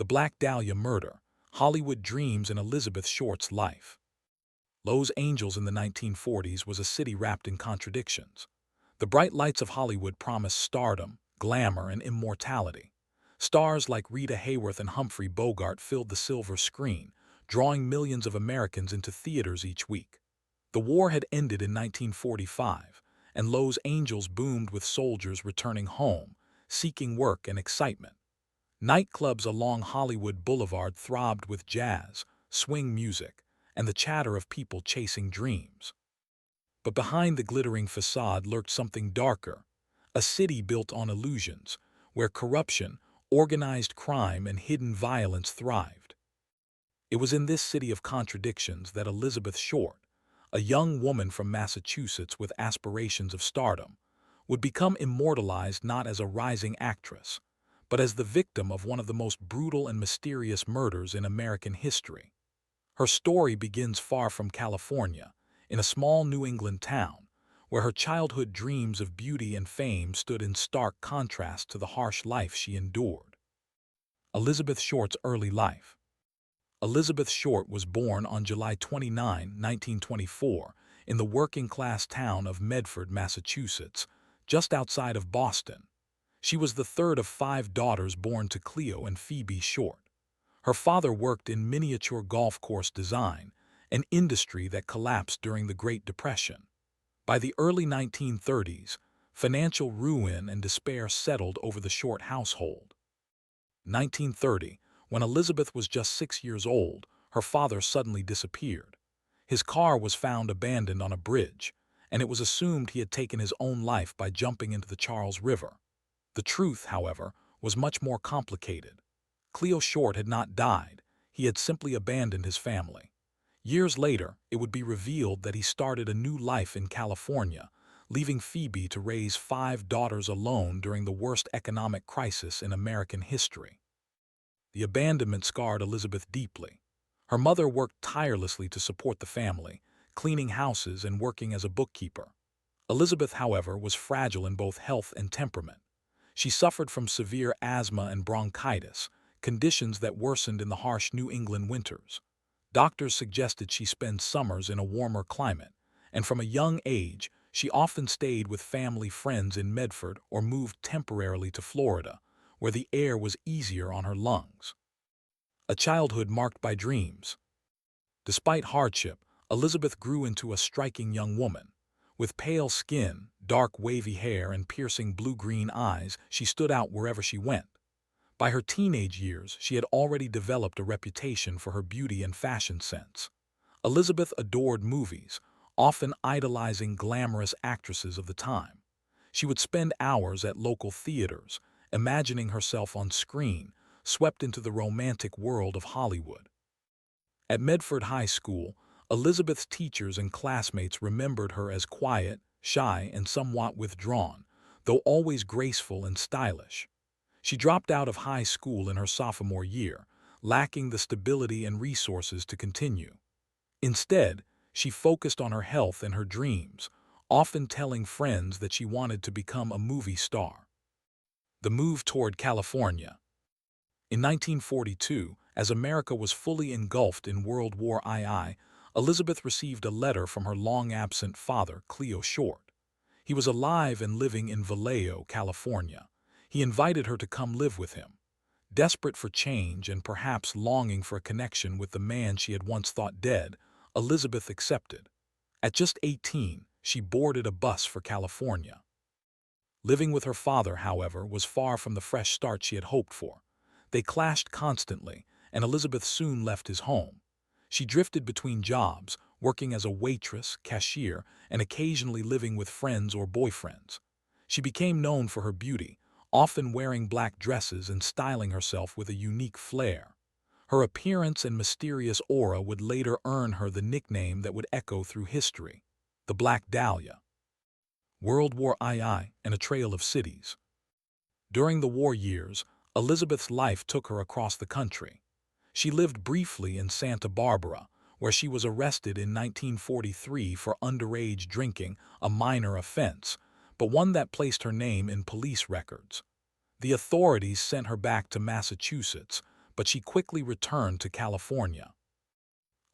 The Black Dahlia Murder, Hollywood Dreams and Elizabeth Short's Life. Los Angeles in the 1940s was a city wrapped in contradictions. The bright lights of Hollywood promised stardom, glamour, and immortality. Stars like Rita Hayworth and Humphrey Bogart filled the silver screen, drawing millions of Americans into theaters each week. The war had ended in 1945, and Los Angeles boomed with soldiers returning home, seeking work and excitement. Nightclubs along Hollywood Boulevard throbbed with jazz, swing music, and the chatter of people chasing dreams. But behind the glittering facade lurked something darker, a city built on illusions, where corruption, organized crime, and hidden violence thrived. It was in this city of contradictions that Elizabeth Short, a young woman from Massachusetts with aspirations of stardom, would become immortalized not as a rising actress, but as the victim of one of the most brutal and mysterious murders in American history. Her story begins far from California, in a small New England town, where her childhood dreams of beauty and fame stood in stark contrast to the harsh life she endured. Elizabeth Short's early life. Elizabeth Short was born on July 29, 1924, in the working-class town of Medford, Massachusetts, just outside of Boston. She was the third of 5 daughters born to Cleo and Phoebe Short. Her father worked in miniature golf course design, an industry that collapsed during the Great Depression. By the early 1930s, financial ruin and despair settled over the Short household. 1930, when Elizabeth was just 6 years old, her father suddenly disappeared. His car was found abandoned on a bridge, and it was assumed he had taken his own life by jumping into the Charles River. The truth, however, was much more complicated. Cleo Short had not died, he had simply abandoned his family. Years later, it would be revealed that he started a new life in California, leaving Phoebe to raise 5 daughters alone during the worst economic crisis in American history. The abandonment scarred Elizabeth deeply. Her mother worked tirelessly to support the family, cleaning houses and working as a bookkeeper. Elizabeth, however, was fragile in both health and temperament. She suffered from severe asthma and bronchitis, conditions that worsened in the harsh New England winters. Doctors suggested she spend summers in a warmer climate, and from a young age, she often stayed with family friends in Medford or moved temporarily to Florida, where the air was easier on her lungs. A childhood marked by dreams. Despite hardship, Elizabeth grew into a striking young woman. With pale skin, dark wavy hair, and piercing blue-green eyes, she stood out wherever she went. By her teenage years, she had already developed a reputation for her beauty and fashion sense. Elizabeth adored movies, often idolizing glamorous actresses of the time. She would spend hours at local theaters, imagining herself on screen, swept into the romantic world of Hollywood. At Medford High School, Elizabeth's teachers and classmates remembered her as quiet, shy, and somewhat withdrawn, though always graceful and stylish. She dropped out of high school in her sophomore year, lacking the stability and resources to continue. Instead, she focused on her health and her dreams, often telling friends that she wanted to become a movie star. The move toward California. In 1942, as America was fully engulfed in World War II, Elizabeth received a letter from her long-absent father, Cleo Short. He was alive and living in Vallejo, California. He invited her to come live with him. Desperate for change and perhaps longing for a connection with the man she had once thought dead, Elizabeth accepted. At just 18, she boarded a bus for California. Living with her father, however, was far from the fresh start she had hoped for. They clashed constantly, and Elizabeth soon left his home. She drifted between jobs, working as a waitress, cashier, and occasionally living with friends or boyfriends. She became known for her beauty, often wearing black dresses and styling herself with a unique flair. Her appearance and mysterious aura would later earn her the nickname that would echo through history, the Black Dahlia. World War II and a Trail of Cities. During the war years, Elizabeth's life took her across the country. She lived briefly in Santa Barbara, where she was arrested in 1943 for underage drinking, a minor offense, but one that placed her name in police records. The authorities sent her back to Massachusetts, but she quickly returned to California.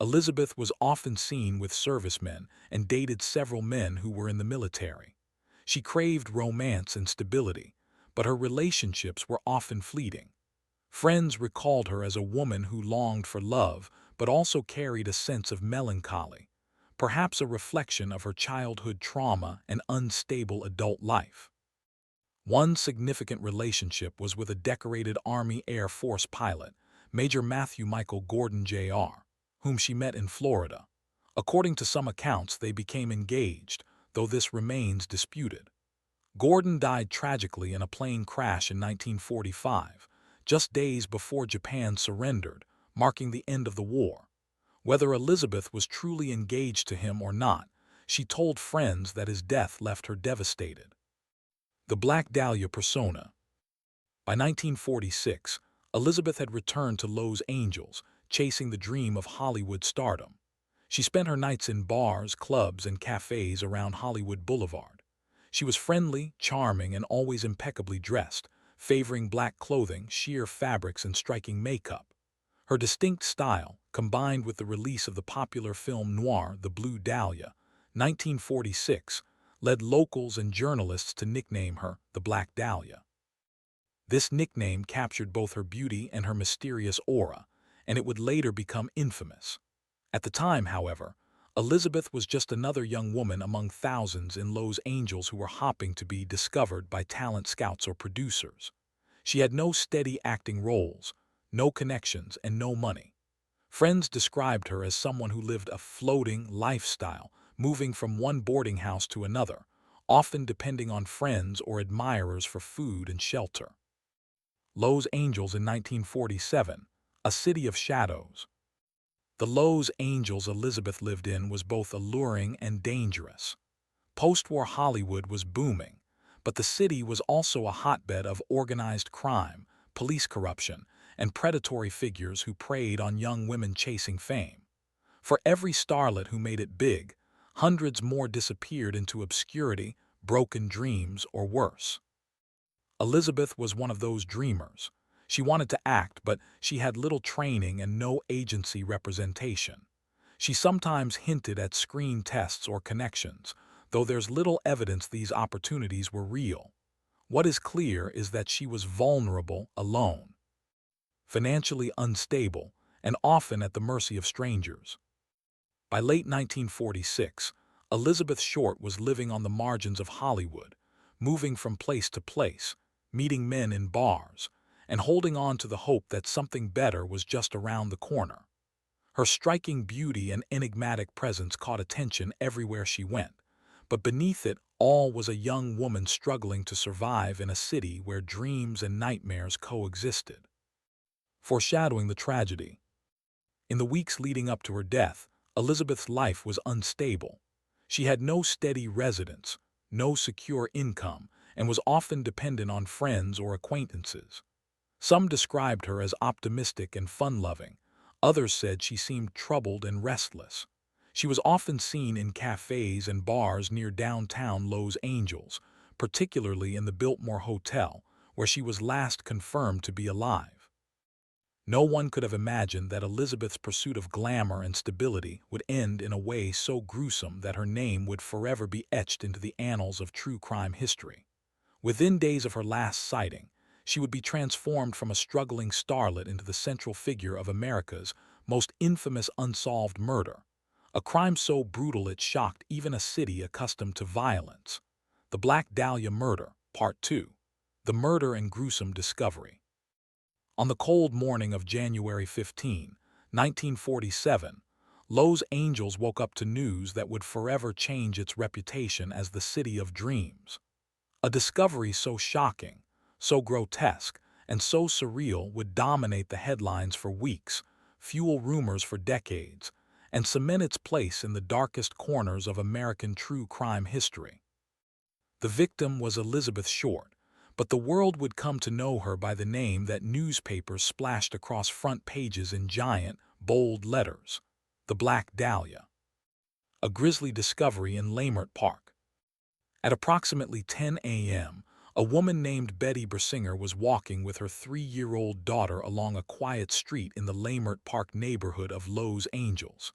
Elizabeth was often seen with servicemen and dated several men who were in the military. She craved romance and stability, but her relationships were often fleeting. Friends recalled her as a woman who longed for love but also carried a sense of melancholy, perhaps a reflection of her childhood trauma and unstable adult life. One significant relationship was with a decorated Army Air Force pilot, Major Matthew Michael Gordon Jr., whom she met in Florida. According to some accounts, they became engaged, though this remains disputed. Gordon died tragically in a plane crash in 1945, just days before Japan surrendered, marking the end of the war. Whether Elizabeth was truly engaged to him or not, she told friends that his death left her devastated. The Black Dahlia persona. By 1946, Elizabeth had returned to Los Angeles, chasing the dream of Hollywood stardom. She spent her nights in bars, clubs, and cafes around Hollywood Boulevard. She was friendly, charming, and always impeccably dressed, favoring black clothing, sheer fabrics, and striking makeup. Her distinct style, combined with the release of the popular film noir The Blue Dahlia, 1946, led locals and journalists to nickname her the Black Dahlia. This nickname captured both her beauty and her mysterious aura, and it would later become infamous. At the time, however, Elizabeth was just another young woman among thousands in Los Angeles who were hopping to be discovered by talent scouts or producers. She had no steady acting roles, no connections, and no money. Friends described her as someone who lived a floating lifestyle, moving from one boarding house to another, often depending on friends or admirers for food and shelter. Los Angeles in 1947, a city of shadows. The Los Angeles Elizabeth lived in was both alluring and dangerous. Post-war Hollywood was booming, but the city was also a hotbed of organized crime, police corruption, and predatory figures who preyed on young women chasing fame. For every starlet who made it big, hundreds more disappeared into obscurity, broken dreams, or worse. Elizabeth was one of those dreamers. She wanted to act, but she had little training and no agency representation. She sometimes hinted at screen tests or connections, though there's little evidence these opportunities were real. What is clear is that she was vulnerable, alone, financially unstable, and often at the mercy of strangers. By late 1946, Elizabeth Short was living on the margins of Hollywood, moving from place to place, meeting men in bars, and holding on to the hope that something better was just around the corner. Her striking beauty and enigmatic presence caught attention everywhere she went, but beneath it all was a young woman struggling to survive in a city where dreams and nightmares coexisted. Foreshadowing the tragedy. In the weeks leading up to her death, Elizabeth's life was unstable. She had no steady residence, no secure income, and was often dependent on friends or acquaintances. Some described her as optimistic and fun-loving. Others said she seemed troubled and restless. She was often seen in cafes and bars near downtown Los Angeles, particularly in the Biltmore Hotel, where she was last confirmed to be alive. No one could have imagined that Elizabeth's pursuit of glamour and stability would end in a way so gruesome that her name would forever be etched into the annals of true crime history. Within days of her last sighting, she would be transformed from a struggling starlet into the central figure of America's most infamous unsolved murder, a crime so brutal it shocked even a city accustomed to violence. The Black Dahlia Murder, Part 2. The Murder and Gruesome Discovery. On the cold morning of January 15, 1947, Los Angeles woke up to news that would forever change its reputation as the City of Dreams. A discovery so shocking, so grotesque, and so surreal would dominate the headlines for weeks, fuel rumors for decades, and cement its place in the darkest corners of American true crime history. The victim was Elizabeth Short, but the world would come to know her by the name that newspapers splashed across front pages in giant, bold letters: the Black Dahlia. A grisly discovery in Leimert Park. At approximately 10 a.m., A woman named Betty Bersinger was walking with her 3-year-old daughter along a quiet street in the Leimert Park neighborhood of Los Angeles.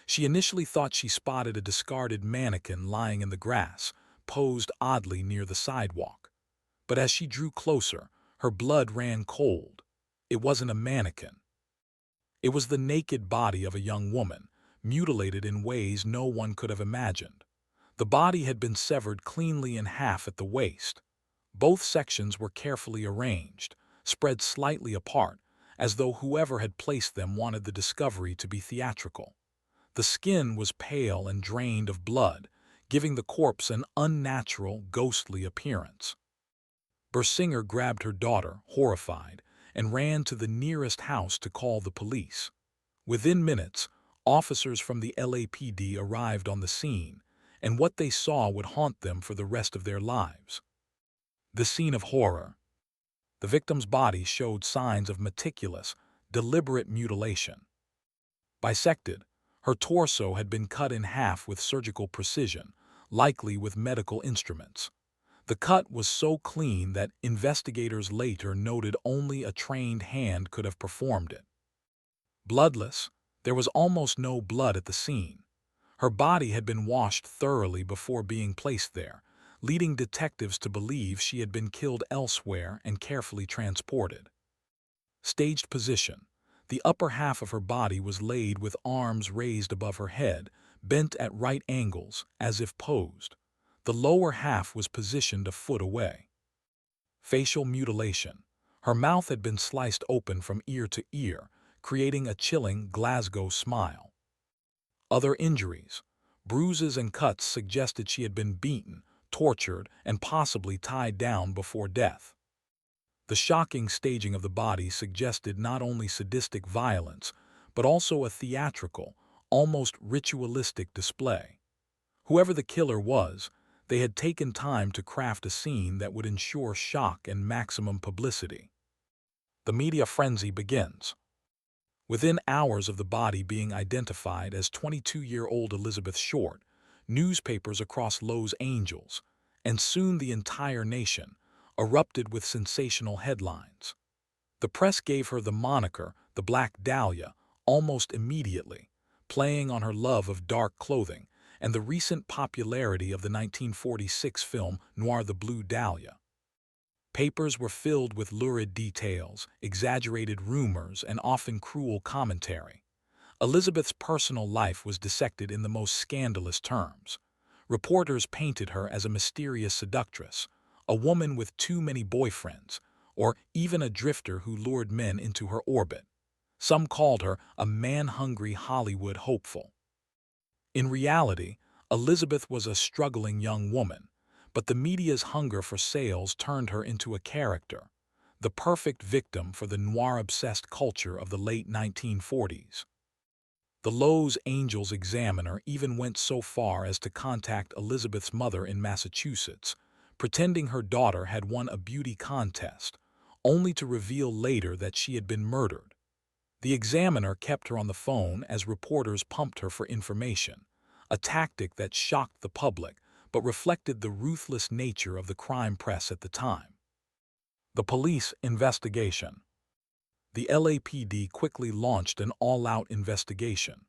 She initially thought she spotted a discarded mannequin lying in the grass, posed oddly near the sidewalk. But as she drew closer, her blood ran cold. It wasn't a mannequin. It was the naked body of a young woman, mutilated in ways no one could have imagined. The body had been severed cleanly in half at the waist. Both sections were carefully arranged, spread slightly apart, as though whoever had placed them wanted the discovery to be theatrical. The skin was pale and drained of blood, giving the corpse an unnatural, ghostly appearance. Bersinger grabbed her daughter, horrified, and ran to the nearest house to call the police. Within minutes, officers from the LAPD arrived on the scene, and what they saw would haunt them for the rest of their lives. The scene of horror. The victim's body showed signs of meticulous, deliberate mutilation. Bisected, her torso had been cut in half with surgical precision, likely with medical instruments. The cut was so clean that investigators later noted only a trained hand could have performed it. Bloodless, there was almost no blood at the scene. Her body had been washed thoroughly before being placed there, leading detectives to believe she had been killed elsewhere and carefully transported. Staged position. The upper half of her body was laid with arms raised above her head, bent at right angles, as if posed. The lower half was positioned a foot away. Facial mutilation. Her mouth had been sliced open from ear to ear, creating a chilling Glasgow smile. Other injuries. Bruises and cuts suggested she had been beaten, tortured, and possibly tied down before death. The shocking staging of the body suggested not only sadistic violence, but also a theatrical, almost ritualistic display. Whoever the killer was, they had taken time to craft a scene that would ensure shock and maximum publicity. The media frenzy begins. Within hours of the body being identified as 22-year-old Elizabeth Short, newspapers across Los Angeles, and soon the entire nation, erupted with sensational headlines. The press gave her the moniker, the Black Dahlia, almost immediately, playing on her love of dark clothing and the recent popularity of the 1946 film noir The Blue Dahlia. Papers were filled with lurid details, exaggerated rumors, and often cruel commentary. Elizabeth's personal life was dissected in the most scandalous terms. Reporters painted her as a mysterious seductress, a woman with too many boyfriends, or even a drifter who lured men into her orbit. Some called her a man-hungry Hollywood hopeful. In reality, Elizabeth was a struggling young woman, but the media's hunger for sales turned her into a character, the perfect victim for the noir-obsessed culture of the late 1940s. The Los Angeles Examiner even went so far as to contact Elizabeth's mother in Massachusetts, pretending her daughter had won a beauty contest, only to reveal later that she had been murdered. The Examiner kept her on the phone as reporters pumped her for information, a tactic that shocked the public but reflected the ruthless nature of the crime press at the time. The police investigation. The LAPD quickly launched an all-out investigation.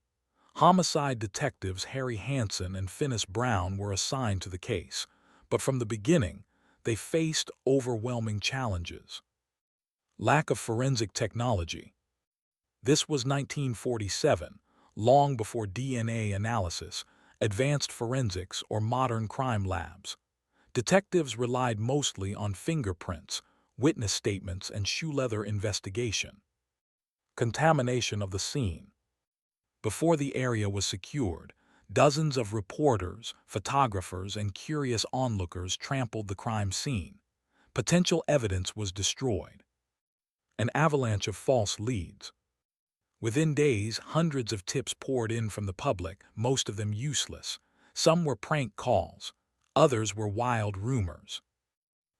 Homicide detectives Harry Hansen and Finis Brown were assigned to the case, but from the beginning, they faced overwhelming challenges. Lack of forensic technology. This was 1947, long before DNA analysis, advanced forensics, or modern crime labs. Detectives relied mostly on fingerprints, witness statements, and shoe leather investigation. Contamination of the scene. Before the area was secured, dozens of reporters, photographers, and curious onlookers trampled the crime scene. Potential evidence was destroyed. An avalanche of false leads. Within days, hundreds of tips poured in from the public, most of them useless. Some were prank calls, others were wild rumors.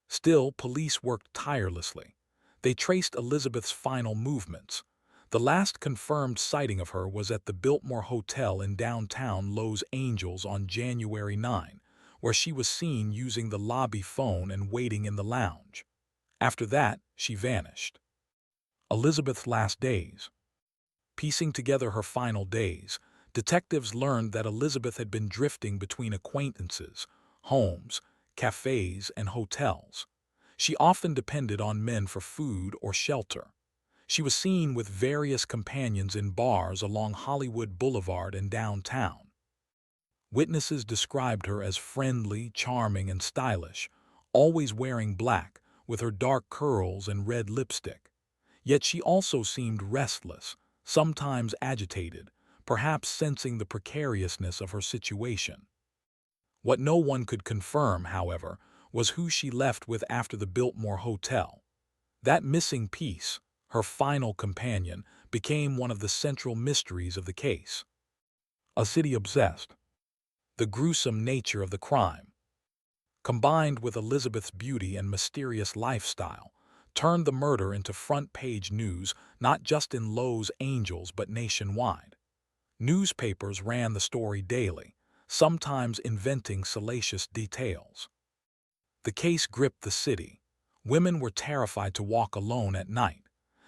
Still, police worked tirelessly. They traced Elizabeth's final movements. The last confirmed sighting of her was at the Biltmore Hotel in downtown Los Angeles on January 9, where she was seen using the lobby phone and waiting in the lounge. After that, she vanished. Elizabeth's last days. Piecing together her final days, detectives learned that Elizabeth had been drifting between acquaintances, homes, cafes, and hotels. She often depended on men for food or shelter. She was seen with various companions in bars along Hollywood Boulevard and downtown. Witnesses described her as friendly, charming, and stylish, always wearing black, with her dark curls and red lipstick. Yet she also seemed restless, sometimes agitated, perhaps sensing the precariousness of her situation. What no one could confirm, however, was who she left with after the Biltmore Hotel. That missing piece, her final companion, became one of the central mysteries of the case. A city obsessed. The gruesome nature of the crime, combined with Elizabeth's beauty and mysterious lifestyle, turned the murder into front-page news not just in Los Angeles but nationwide. Newspapers ran the story daily, sometimes inventing salacious details. The case gripped the city. Women were terrified to walk alone at night.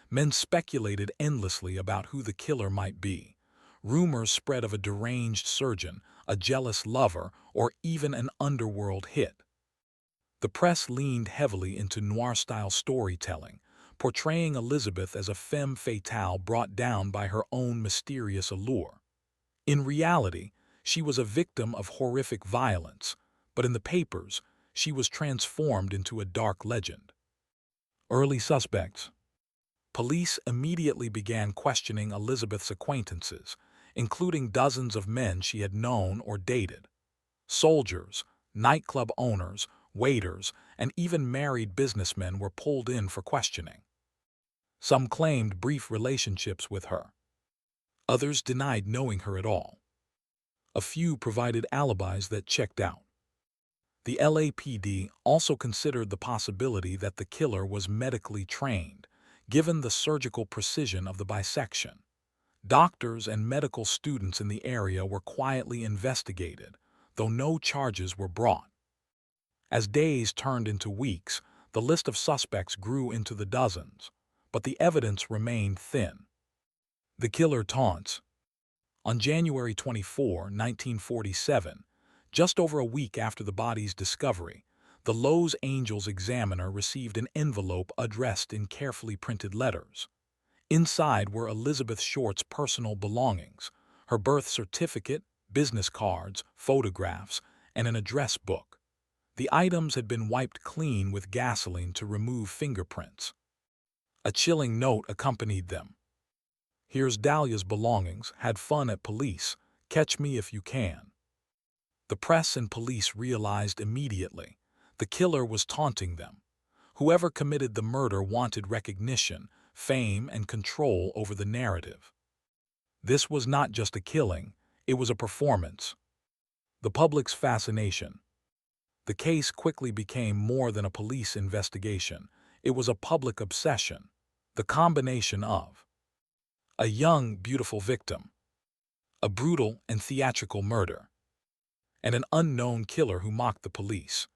Men speculated endlessly about who the killer might be. Rumors spread of a deranged surgeon, a jealous lover, or even an underworld hit. The press leaned heavily into noir-style storytelling, portraying Elizabeth as a femme fatale brought down by her own mysterious allure. In reality, she was a victim of horrific violence, but in the papers, she was transformed into a dark legend. Early suspects. Police immediately began questioning Elizabeth's acquaintances, including dozens of men she had known or dated. Soldiers, nightclub owners, waiters, and even married businessmen were pulled in for questioning. Some claimed brief relationships with her. Others denied knowing her at all. A few provided alibis that checked out. The LAPD also considered the possibility that the killer was medically trained, given the surgical precision of the bisection. Doctors and medical students in the area were quietly investigated, though no charges were brought. As days turned into weeks, the list of suspects grew into the dozens, but the evidence remained thin. The killer taunts. On January 24, 1947, just over a week after the body's discovery, the Los Angeles Examiner received an envelope addressed in carefully printed letters. Inside were Elizabeth Short's personal belongings, her birth certificate, business cards, photographs, and an address book. The items had been wiped clean with gasoline to remove fingerprints. A chilling note accompanied them. "Here's Dahlia's belongings, had fun at police, catch me if you can." The press and police realized immediately the killer was taunting them. Whoever committed the murder wanted recognition, fame, and control over the narrative. This was not just a killing, it was a performance. The public's fascination. The case quickly became more than a police investigation. It was a public obsession. The combination of a young, beautiful victim, a brutal and theatrical murder, and an unknown killer who mocked the police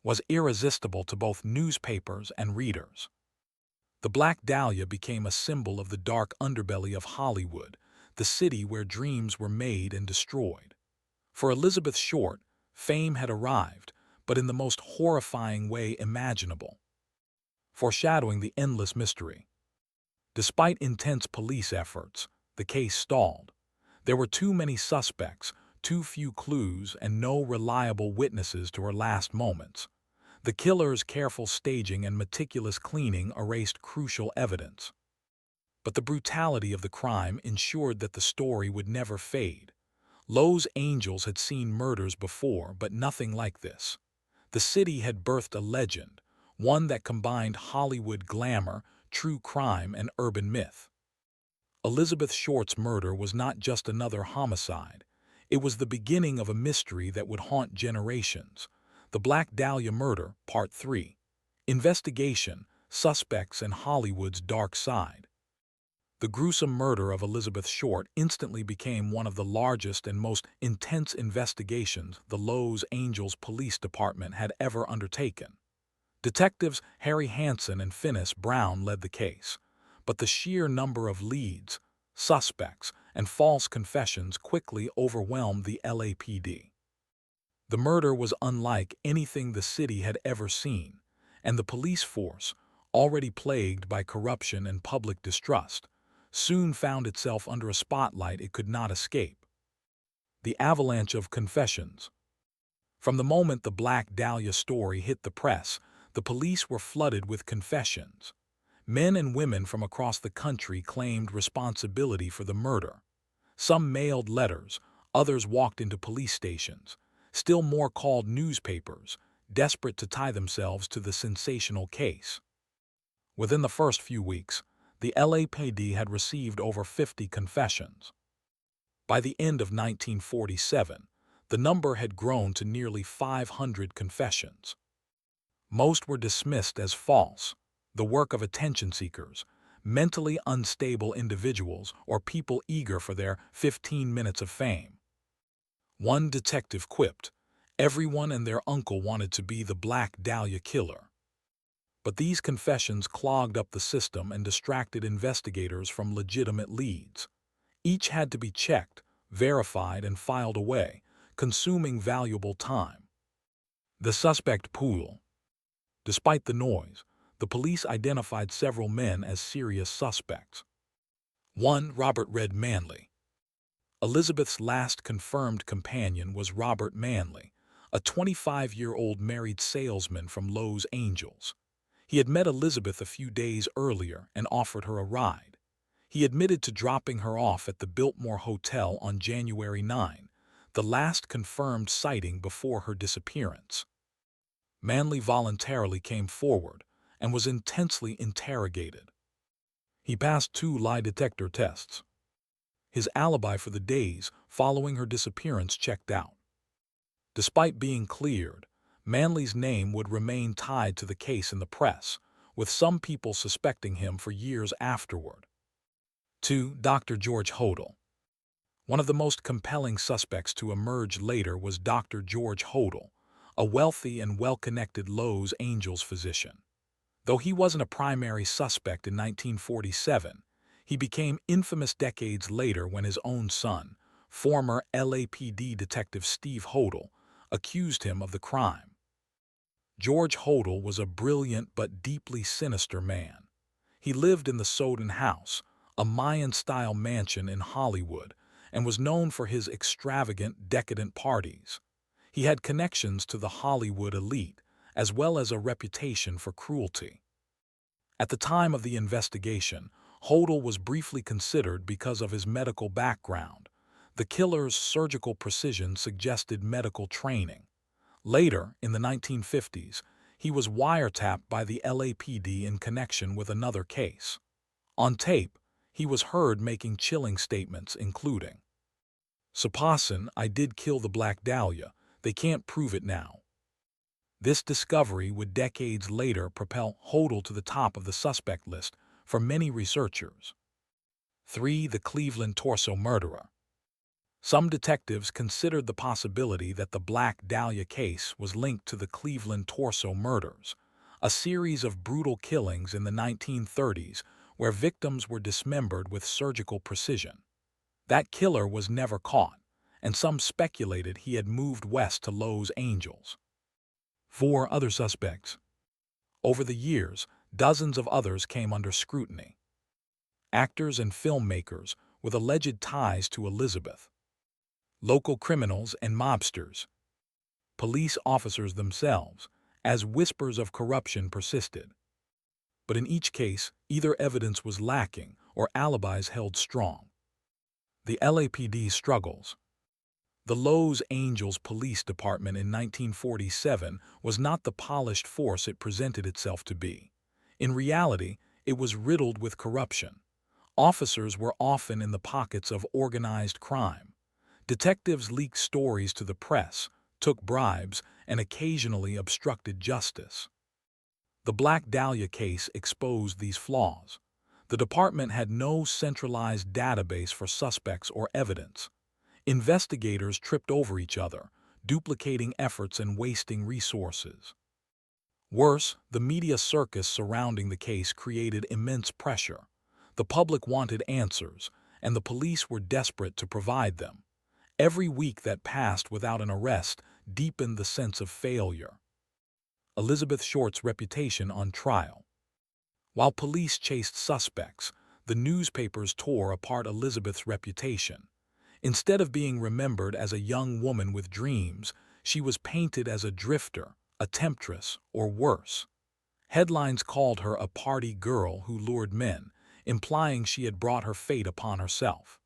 was irresistible to both newspapers and readers. The Black Dahlia became a symbol of the dark underbelly of Hollywood, the city where dreams were made and destroyed. For Elizabeth Short, fame had arrived, but in the most horrifying way imaginable, foreshadowing the endless mystery. Despite intense police efforts, the case stalled. There were too many suspects, too few clues, and no reliable witnesses to her last moments. The killer's careful staging and meticulous cleaning erased crucial evidence. But the brutality of the crime ensured that the story would never fade. Los Angeles had seen murders before, but nothing like this. The city had birthed a legend, one that combined Hollywood glamour, true crime, and urban myth. Elizabeth Short's murder was not just another homicide. It was the beginning of a mystery that would haunt generations. The Black Dahlia Murder, Part 3. Investigation, Suspects, and Hollywood's Dark Side. The gruesome murder of Elizabeth Short instantly became one of the largest and most intense investigations the Los Angeles Police Department had ever undertaken. Detectives Harry Hansen and Finis Brown led the case, but the sheer number of leads, suspects, and false confessions quickly overwhelmed the LAPD. The murder was unlike anything the city had ever seen, and the police force, already plagued by corruption and public distrust, soon found itself under a spotlight it could not escape. The avalanche of confessions. From the moment the Black Dahlia story hit the press, the police were flooded with confessions. Men and women from across the country claimed responsibility for the murder. Some mailed letters, others walked into police stations. Still more called newspapers, desperate to tie themselves to the sensational case. Within the first few weeks, the LAPD had received over 50 confessions. By the end of 1947, the number had grown to nearly 500 confessions. Most were dismissed as false, the work of attention seekers, mentally unstable individuals, or people eager for their 15 minutes of fame. One detective quipped, "Everyone and their uncle wanted to be the Black Dahlia killer." But these confessions clogged up the system and distracted investigators from legitimate leads. Each had to be checked, verified, and filed away, consuming valuable time. The suspect pool. Despite the noise, the police identified several men as serious suspects. 1. Robert Red Manley. Elizabeth's last confirmed companion was Robert Manley, a 25-year-old married salesman from Los Angeles. He had met Elizabeth a few days earlier and offered her a ride. He admitted to dropping her off at the Biltmore Hotel on January 9, the last confirmed sighting before her disappearance. Manley voluntarily came forward and was intensely interrogated. He passed 2 lie detector tests. His alibi for the days following her disappearance checked out. Despite being cleared, Manley's name would remain tied to the case in the press, with some people suspecting him for years afterward. 2. Dr. George Hodel. One of the most compelling suspects to emerge later was Dr. George Hodel, a wealthy and well-connected Los Angeles physician. Though he wasn't a primary suspect in 1947, he became infamous decades later when his own son, former LAPD detective Steve Hodel, accused him of the crime. George Hodel was a brilliant but deeply sinister man. He lived in the Soden House, a Mayan-style mansion in Hollywood, and was known for his extravagant, decadent parties. He had connections to the Hollywood elite, as well as a reputation for cruelty. At the time of the investigation, Hodel was briefly considered because of his medical background. The killer's surgical precision suggested medical training. Later, in the 1950s, he was wiretapped by the LAPD in connection with another case. On tape, he was heard making chilling statements including, "Sapassin, I did kill the Black Dahlia. They can't prove it now." This discovery would decades later propel Hodel to the top of the suspect list for many researchers. 3. The Cleveland Torso Murderer. Some detectives considered the possibility that the Black Dahlia case was linked to the Cleveland Torso Murders, a series of brutal killings in the 1930s where victims were dismembered with surgical precision. That killer was never caught, and some speculated he had moved west to Los Angeles. 4. Other suspects. Over the years, dozens of others came under scrutiny. Actors and filmmakers with alleged ties to Elizabeth. Local criminals and mobsters. Police officers themselves, as whispers of corruption persisted. But in each case, either evidence was lacking or alibis held strong. The LAPD struggles. The Los Angeles Police Department in 1947 was not the polished force it presented itself to be. In reality, it was riddled with corruption. Officers were often in the pockets of organized crime. Detectives leaked stories to the press, took bribes, and occasionally obstructed justice. The Black Dahlia case exposed these flaws. The department had no centralized database for suspects or evidence. Investigators tripped over each other, duplicating efforts and wasting resources. Worse, the media circus surrounding the case created immense pressure. The public wanted answers, and the police were desperate to provide them. Every week that passed without an arrest deepened the sense of failure. Elizabeth Short's reputation on trial. While police chased suspects, the newspapers tore apart Elizabeth's reputation. Instead of being remembered as a young woman with dreams, she was painted as a drifter, a temptress, or worse. Headlines called her a party girl who lured men, implying she had brought her fate upon herself.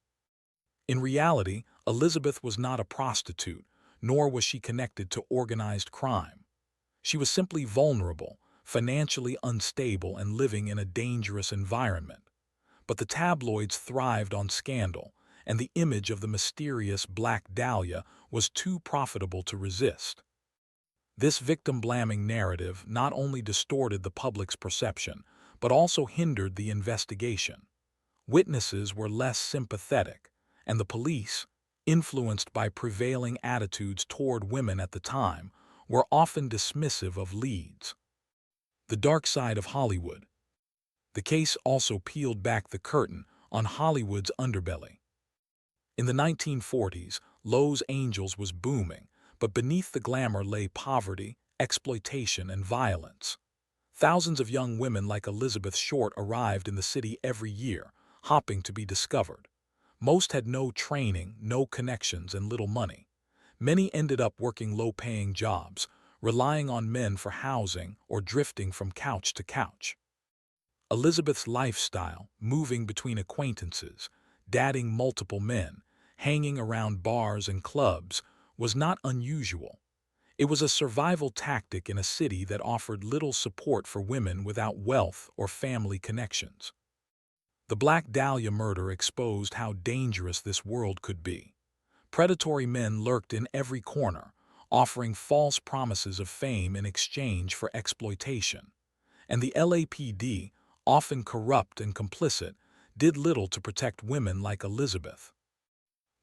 In reality, Elizabeth was not a prostitute, nor was she connected to organized crime. She was simply vulnerable, financially unstable, and living in a dangerous environment. But the tabloids thrived on scandal, and the image of the mysterious Black Dahlia was too profitable to resist. This victim-blaming narrative not only distorted the public's perception, but also hindered the investigation. Witnesses were less sympathetic, and the police, influenced by prevailing attitudes toward women at the time, were often dismissive of leads. The dark side of Hollywood. The case also peeled back the curtain on Hollywood's underbelly. In the 1940s, Los Angeles was booming, but beneath the glamour lay poverty, exploitation, and violence. Thousands of young women like Elizabeth Short arrived in the city every year, hopping to be discovered. Most had no training, no connections, and little money. Many ended up working low-paying jobs, relying on men for housing or drifting from couch to couch. Elizabeth's lifestyle, moving between acquaintances, dating multiple men, hanging around bars and clubs, was not unusual. It was a survival tactic in a city that offered little support for women without wealth or family connections. The Black Dahlia murder exposed how dangerous this world could be. Predatory men lurked in every corner, offering false promises of fame in exchange for exploitation. And the LAPD, often corrupt and complicit, did little to protect women like Elizabeth.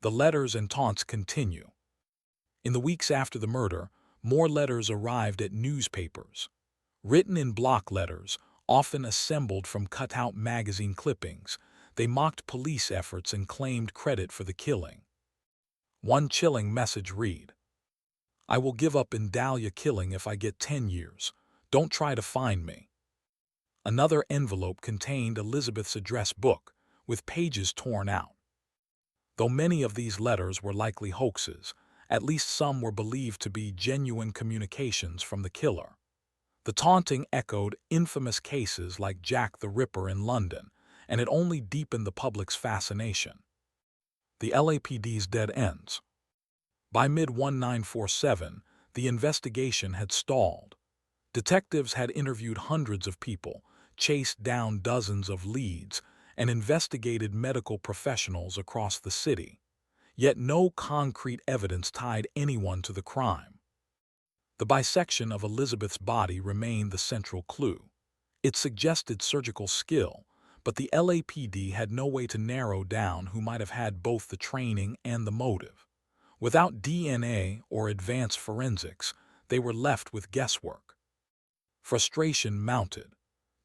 The letters and taunts continue. In the weeks after the murder, more letters arrived at newspapers. Written in block letters, often assembled from cut-out magazine clippings, they mocked police efforts and claimed credit for the killing. One chilling message read, "I will give up in Dahlia killing if I get 10 years. Don't try to find me." Another envelope contained Elizabeth's address book, with pages torn out. Though many of these letters were likely hoaxes, at least some were believed to be genuine communications from the killer. The taunting echoed infamous cases like Jack the Ripper in London, and it only deepened the public's fascination. The LAPD's dead ends. By mid-1947, the investigation had stalled. Detectives had interviewed hundreds of people, chased down dozens of leads, and investigated medical professionals across the city. Yet no concrete evidence tied anyone to the crime. The bisection of Elizabeth's body remained the central clue. It suggested surgical skill, but the LAPD had no way to narrow down who might have had both the training and the motive. Without DNA or advanced forensics, they were left with guesswork. Frustration mounted.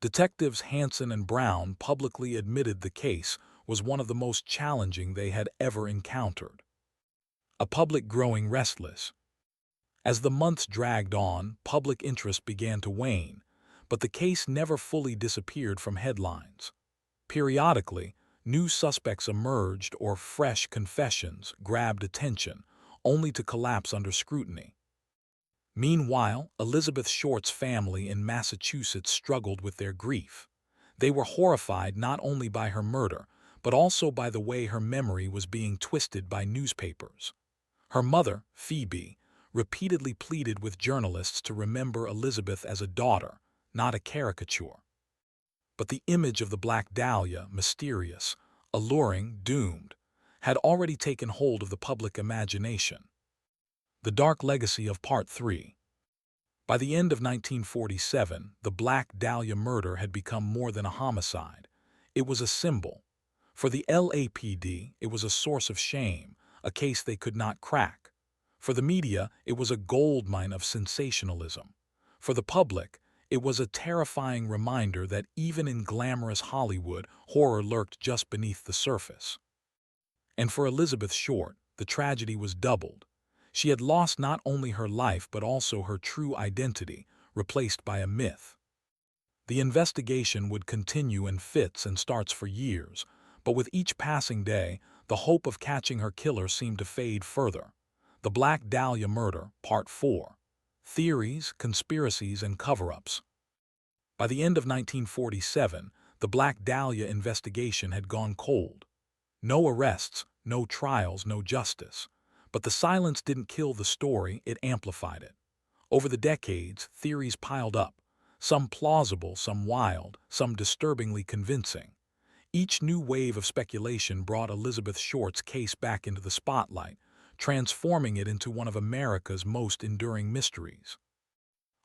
Detectives Hansen and Brown publicly admitted the case was one of the most challenging they had ever encountered. A public growing restless. As the months dragged on, public interest began to wane, but the case never fully disappeared from headlines. Periodically, new suspects emerged or fresh confessions grabbed attention, only to collapse under scrutiny. Meanwhile, Elizabeth Short's family in Massachusetts struggled with their grief. They were horrified not only by her murder, but also by the way her memory was being twisted by newspapers. Her mother, Phoebe, repeatedly pleaded with journalists to remember Elizabeth as a daughter, not a caricature. But the image of the Black Dahlia, mysterious, alluring, doomed, had already taken hold of the public imagination. The Dark Legacy of Part 3. By the end of 1947, the Black Dahlia murder had become more than a homicide. It was a symbol. For the LAPD, it was a source of shame, a case they could not crack. For the media, it was a goldmine of sensationalism. For the public, it was a terrifying reminder that even in glamorous Hollywood, horror lurked just beneath the surface. And for Elizabeth Short, the tragedy was doubled. She had lost not only her life but also her true identity, replaced by a myth. The investigation would continue in fits and starts for years, but with each passing day, the hope of catching her killer seemed to fade further. The Black Dahlia Murder, Part 4. Theories, Conspiracies, and Cover-Ups. By the end of 1947, the Black Dahlia investigation had gone cold. No arrests, no trials, no justice. But the silence didn't kill the story, it amplified it. Over the decades, theories piled up, some plausible, some wild, some disturbingly convincing. Each new wave of speculation brought Elizabeth Short's case back into the spotlight, transforming it into one of America's most enduring mysteries.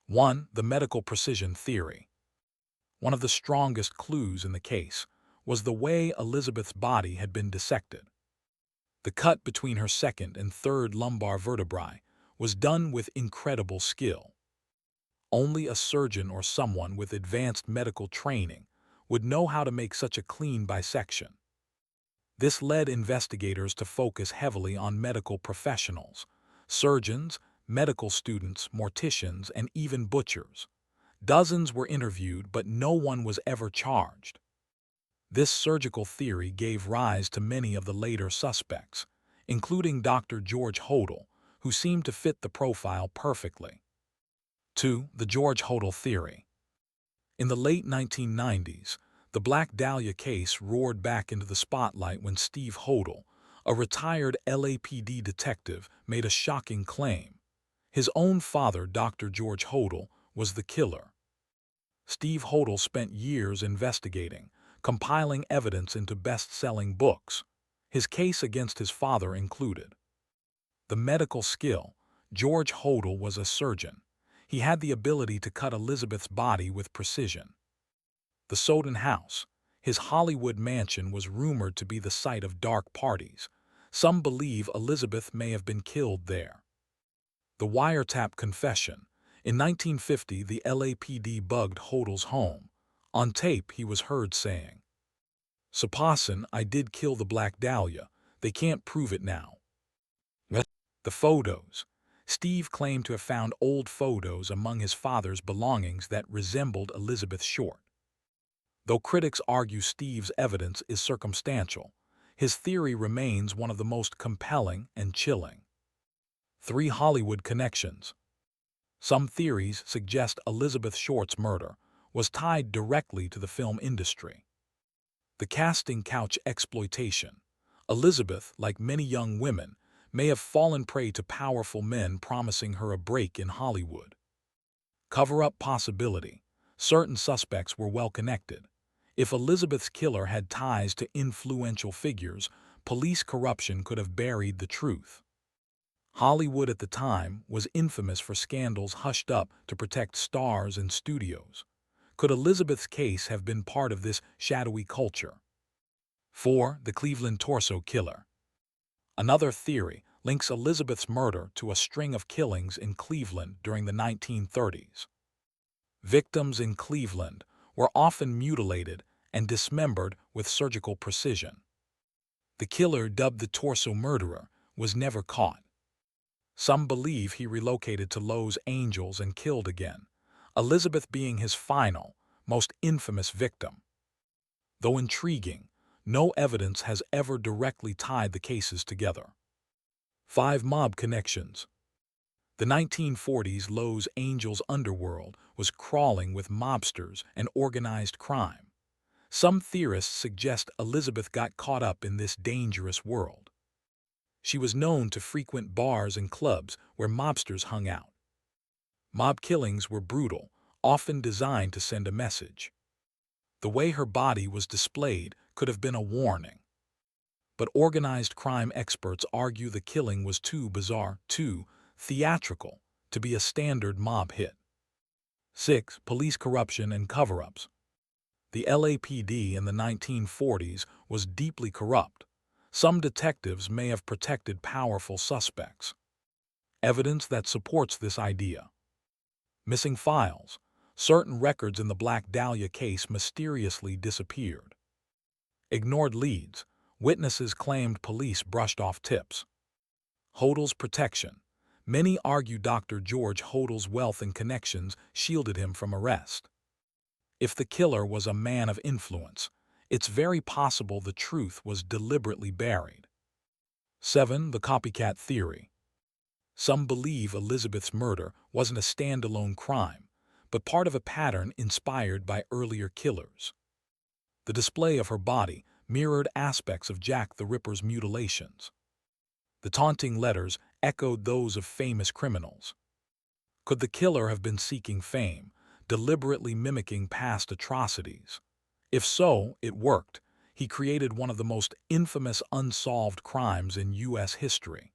1. The medical precision theory. One of the strongest clues in the case was the way Elizabeth's body had been dissected. The cut between her second and third lumbar vertebrae was done with incredible skill. Only a surgeon or someone with advanced medical training would know how to make such a clean bisection. This led investigators to focus heavily on medical professionals, surgeons, medical students, morticians, and even butchers. Dozens were interviewed, but no one was ever charged. This surgical theory gave rise to many of the later suspects, including Dr. George Hodel, who seemed to fit the profile perfectly. 2. The George Hodel theory. In the late 1990s, the Black Dahlia case roared back into the spotlight when Steve Hodel, a retired LAPD detective, made a shocking claim. His own father, Dr. George Hodel, was the killer. Steve Hodel spent years investigating, compiling evidence into best-selling books. His case against his father included the medical skill. George Hodel was a surgeon. He had the ability to cut Elizabeth's body with precision. The Soden house. His Hollywood mansion was rumored to be the site of dark parties. Some believe Elizabeth may have been killed there. The wiretap confession. In 1950, the LAPD bugged Hodel's home. On tape, he was heard saying, "Sapassin, I did kill the Black Dahlia. They can't prove it now." The photos. Steve claimed to have found old photos among his father's belongings that resembled Elizabeth Short. Though critics argue Steve's evidence is circumstantial, his theory remains one of the most compelling and chilling. 3. Hollywood connections. Some theories suggest Elizabeth Short's murder was tied directly to the film industry. The casting couch exploitation. Elizabeth, like many young women, may have fallen prey to powerful men promising her a break in Hollywood. Cover-up possibility. Certain suspects were well connected. If Elizabeth's killer had ties to influential figures, police corruption could have buried the truth. Hollywood at the time was infamous for scandals hushed up to protect stars and studios. Could Elizabeth's case have been part of this shadowy culture? 4. The Cleveland torso killer. Another theory links Elizabeth's murder to a string of killings in Cleveland during the 1930s. Victims in Cleveland were often mutilated and dismembered with surgical precision. The killer, dubbed the torso murderer, was never caught. Some believe he relocated to Los Angeles and killed again, Elizabeth being his final, most infamous victim. Though intriguing, no evidence has ever directly tied the cases together. 5. Mob connections. The 1940s Los Angeles underworld was crawling with mobsters and organized crime. Some theorists suggest Elizabeth got caught up in this dangerous world. She was known to frequent bars and clubs where mobsters hung out. Mob killings were brutal, often designed to send a message. The way her body was displayed could have been a warning. But organized crime experts argue the killing was too bizarre, too theatrical, to be a standard mob hit. 6. Police corruption and cover-ups. The LAPD in the 1940s was deeply corrupt. Some detectives may have protected powerful suspects. Evidence that supports this idea. Missing files. Certain records in the Black Dahlia case mysteriously disappeared. Ignored leads. Witnesses claimed police brushed off tips. Hodel's protection. Many argue Dr. George Hodel's wealth and connections shielded him from arrest. If the killer was a man of influence, it's very possible the truth was deliberately buried. 7. The copycat theory. Some believe Elizabeth's murder wasn't a standalone crime, but part of a pattern inspired by earlier killers. The display of her body mirrored aspects of Jack the Ripper's mutilations. The taunting letters echoed those of famous criminals. Could the killer have been seeking fame, deliberately mimicking past atrocities? If so, it worked. He created one of the most infamous unsolved crimes in U.S. history.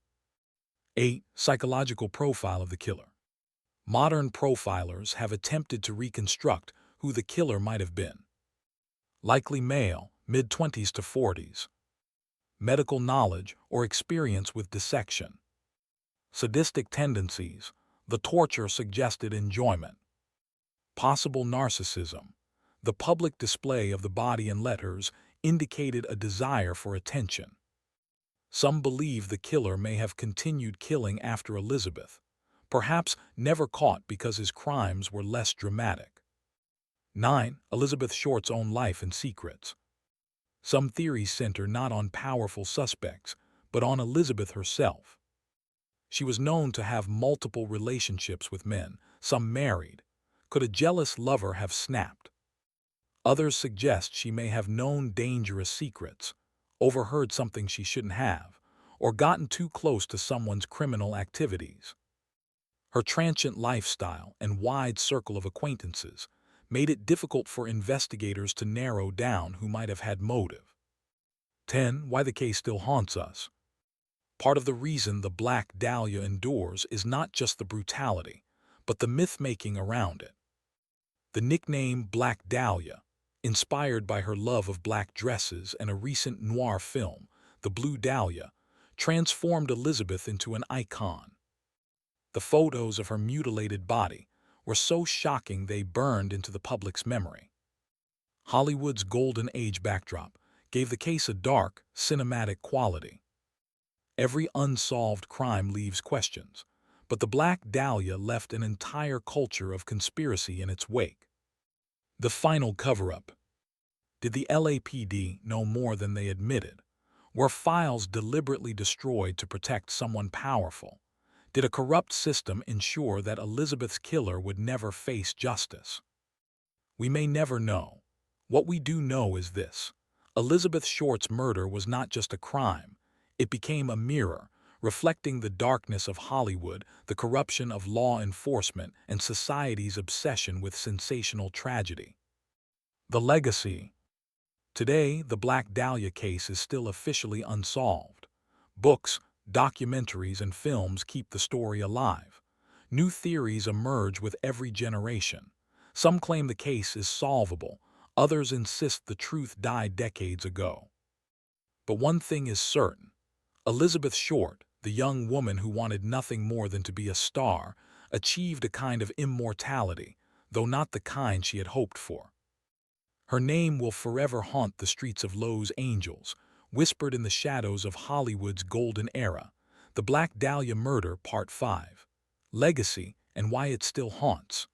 8. Psychological profile of the killer. Modern profilers have attempted to reconstruct who the killer might have been. Likely male, mid-20s to 40s. Medical knowledge or experience with dissection. Sadistic tendencies. The torture suggested enjoyment. Possible narcissism. The public display of the body and letters indicated a desire for attention. Some believe the killer may have continued killing after Elizabeth, perhaps never caught because his crimes were less dramatic. 9. Elizabeth Short's own life and secrets. Some theories center not on powerful suspects, but on Elizabeth herself. She was known to have multiple relationships with men, some married. Could a jealous lover have snapped? Others suggest she may have known dangerous secrets, overheard something she shouldn't have, or gotten too close to someone's criminal activities. Her transient lifestyle and wide circle of acquaintances made it difficult for investigators to narrow down who might have had motive. 10. Why the case still haunts us. Part of the reason the Black Dahlia endures is not just the brutality, but the myth-making around it. The nickname Black Dahlia, inspired by her love of black dresses and a recent noir film, The Blue Dahlia, transformed Elizabeth into an icon. The photos of her mutilated body were so shocking they burned into the public's memory. Hollywood's golden age backdrop gave the case a dark, cinematic quality. Every unsolved crime leaves questions, but the Black Dahlia left an entire culture of conspiracy in its wake. The final cover-up. Did the LAPD know more than they admitted? Were files deliberately destroyed to protect someone powerful? Did a corrupt system ensure that Elizabeth's killer would never face justice? We may never know. What we do know is this: Elizabeth Short's murder was not just a crime. It became a mirror, reflecting the darkness of Hollywood, the corruption of law enforcement, and society's obsession with sensational tragedy. The legacy. Today, the Black Dahlia case is still officially unsolved. Books, documentaries, and films keep the story alive. New theories emerge with every generation. Some claim the case is solvable, others insist the truth died decades ago. But one thing is certain: Elizabeth Short, the young woman who wanted nothing more than to be a star, achieved a kind of immortality, though not the kind she had hoped for. Her name will forever haunt the streets of Los Angeles, whispered in the shadows of Hollywood's golden era. The Black Dahlia Murder, Part 5. Legacy and Why It Still Haunts.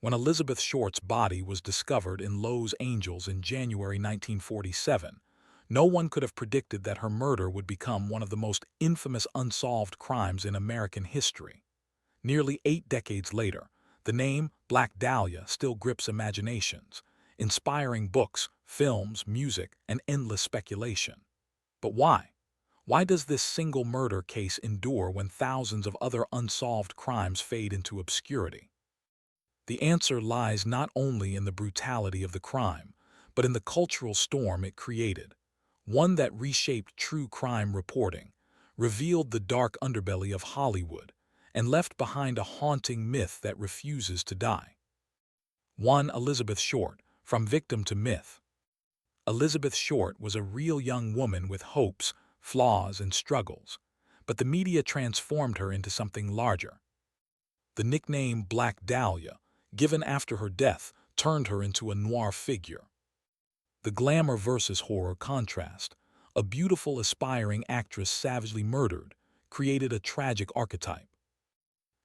When Elizabeth Short's body was discovered in Los Angeles in January 1947, no one could have predicted that her murder would become one of the most infamous unsolved crimes in American history. Nearly 8 decades later, the name Black Dahlia still grips imaginations, inspiring books, films, music, and endless speculation. But why? Why does this single murder case endure when thousands of other unsolved crimes fade into obscurity? The answer lies not only in the brutality of the crime, but in the cultural storm it created, one that reshaped true crime reporting, revealed the dark underbelly of Hollywood, and left behind a haunting myth that refuses to die. 1. Elizabeth Short, from victim to myth. Elizabeth Short was a real young woman with hopes, flaws, and struggles, but the media transformed her into something larger. The nickname Black Dahlia, given after her death, turned her into a noir figure. The glamour versus horror contrast, a beautiful aspiring actress savagely murdered, created a tragic archetype.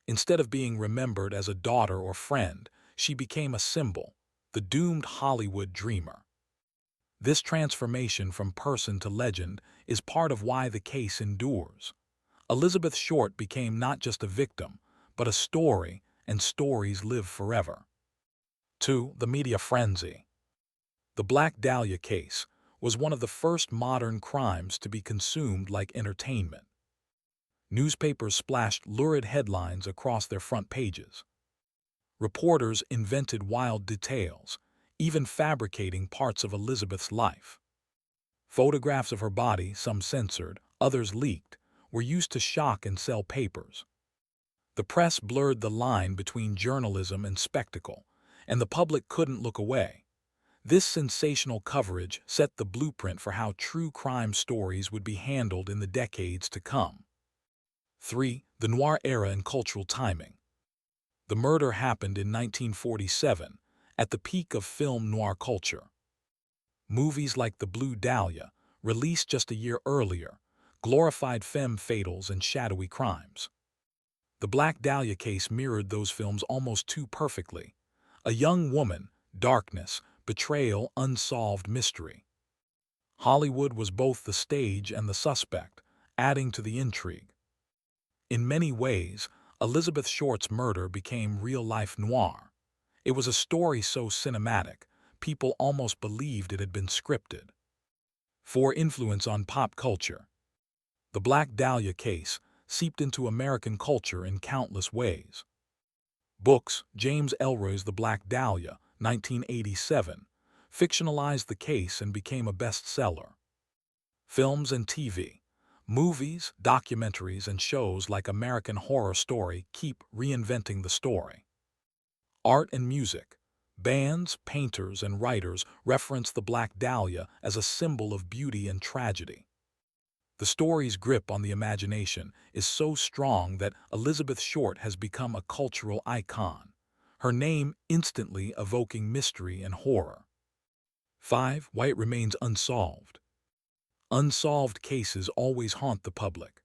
Instead of being remembered as a daughter or friend, she became a symbol, the doomed Hollywood dreamer. This transformation from person to legend is part of why the case endures. Elizabeth Short became not just a victim, but a story, and stories live forever. 2. The media frenzy. The Black Dahlia case was one of the first modern crimes to be consumed like entertainment. Newspapers splashed lurid headlines across their front pages. Reporters invented wild details, even fabricating parts of Elizabeth's life. Photographs of her body, some censored, others leaked, were used to shock and sell papers. The press blurred the line between journalism and spectacle, and the public couldn't look away. This sensational coverage set the blueprint for how true crime stories would be handled in the decades to come. 3. The noir era and cultural timing. The murder happened in 1947, at the peak of film noir culture. Movies like The Blue Dahlia, released just a year earlier, glorified femme fatales and shadowy crimes. The Black Dahlia case mirrored those films almost too perfectly. A young woman, darkness, betrayal, unsolved mystery. Hollywood was both the stage and the suspect, adding to the intrigue. In many ways, Elizabeth Short's murder became real-life noir. It was a story so cinematic, people almost believed it had been scripted. 4. Influence on pop culture. The Black Dahlia case seeped into American culture in countless ways. Books, James Ellroy's The Black Dahlia, 1987, fictionalized the case and became a bestseller. Films and TV. Movies, documentaries, and shows like American Horror Story keep reinventing the story. Art and music. Bands, painters, and writers reference the Black Dahlia as a symbol of beauty and tragedy. The story's grip on the imagination is so strong that Elizabeth Short has become a cultural icon, her name instantly evoking mystery and horror. 5. Why it remains unsolved. Unsolved cases always haunt the public,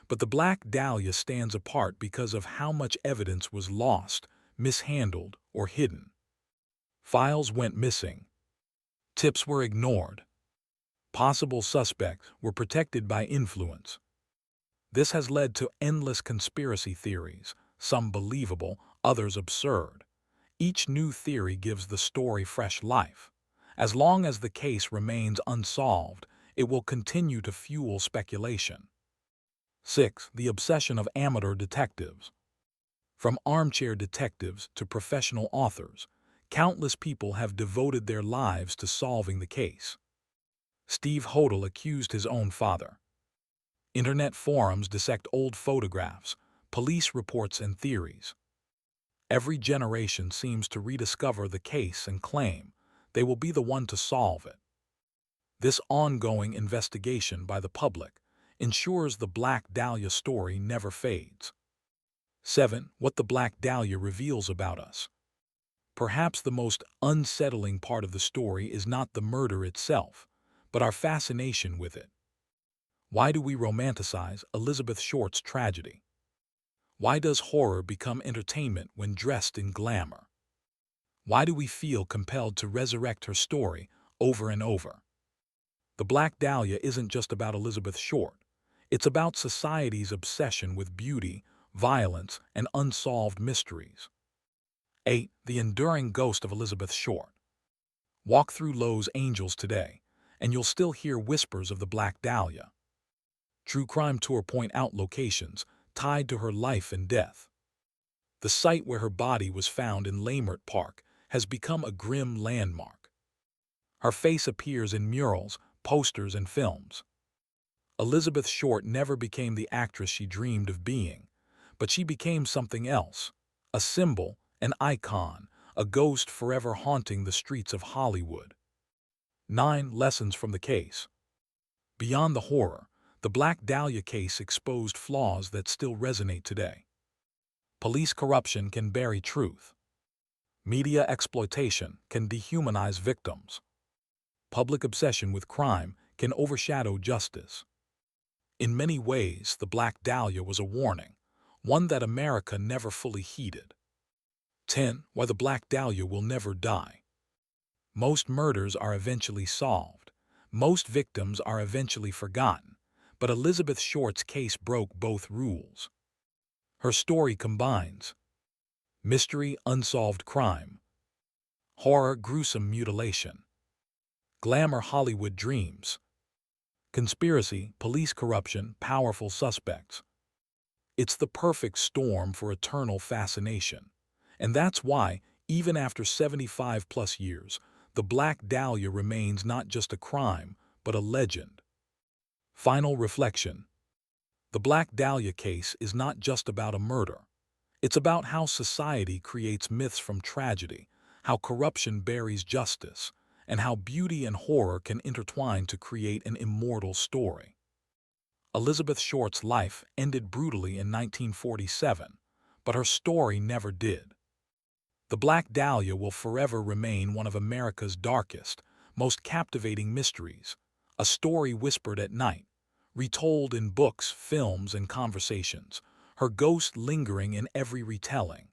but the Black Dahlia stands apart because of how much evidence was lost, mishandled, or hidden. Files went missing. Tips were ignored. Possible suspects were protected by influence. This has led to endless conspiracy theories, some believable, others absurd. Each new theory gives the story fresh life. As long as the case remains unsolved, it will continue to fuel speculation. 6. The obsession of amateur detectives. From armchair detectives to professional authors, countless people have devoted their lives to solving the case. Steve Hodel accused his own father. Internet forums dissect old photographs, police reports, and theories. Every generation seems to rediscover the case and claim they will be the one to solve it. This ongoing investigation by the public ensures the Black Dahlia story never fades. 7. What the Black Dahlia reveals about us. Perhaps the most unsettling part of the story is not the murder itself, but our fascination with it. Why do we romanticize Elizabeth Short's tragedy? Why does horror become entertainment when dressed in glamour? Why do we feel compelled to resurrect her story over and over? The Black Dahlia isn't just about Elizabeth Short. It's about society's obsession with beauty, violence, and unsolved mysteries. 8. The enduring ghost of Elizabeth Short. Walk through Lowe's Angels today, and you'll still hear whispers of the Black Dahlia. True Crime Tour point out locations tied to her life and death. The site where her body was found in Leimert Park has become a grim landmark. Her face appears in murals, posters, and films. Elizabeth Short never became the actress she dreamed of being, but she became something else, a symbol, an icon, a ghost forever haunting the streets of Hollywood. 9 Lessons from the case. Beyond the horror, the Black Dahlia case exposed flaws that still resonate today. Police corruption can bury truth. Media exploitation can dehumanize victims. Public obsession with crime can overshadow justice. In many ways, the Black Dahlia was a warning, one that America never fully heeded. 10 Why the Black Dahlia will never die. Most murders are eventually solved. Most victims are eventually forgotten. But Elizabeth Short's case broke both rules. Her story combines mystery, unsolved crime; horror, gruesome mutilation; glamour, Hollywood dreams; conspiracy, police corruption, powerful suspects. It's the perfect storm for eternal fascination. And that's why, even after 75-plus years, the Black Dahlia remains not just a crime, but a legend. Final reflection. The Black Dahlia case is not just about a murder. It's about how society creates myths from tragedy, how corruption buries justice, and how beauty and horror can intertwine to create an immortal story. Elizabeth Short's life ended brutally in 1947, but her story never did. The Black Dahlia will forever remain one of America's darkest, most captivating mysteries, a story whispered at night, retold in books, films, and conversations, her ghost lingering in every retelling.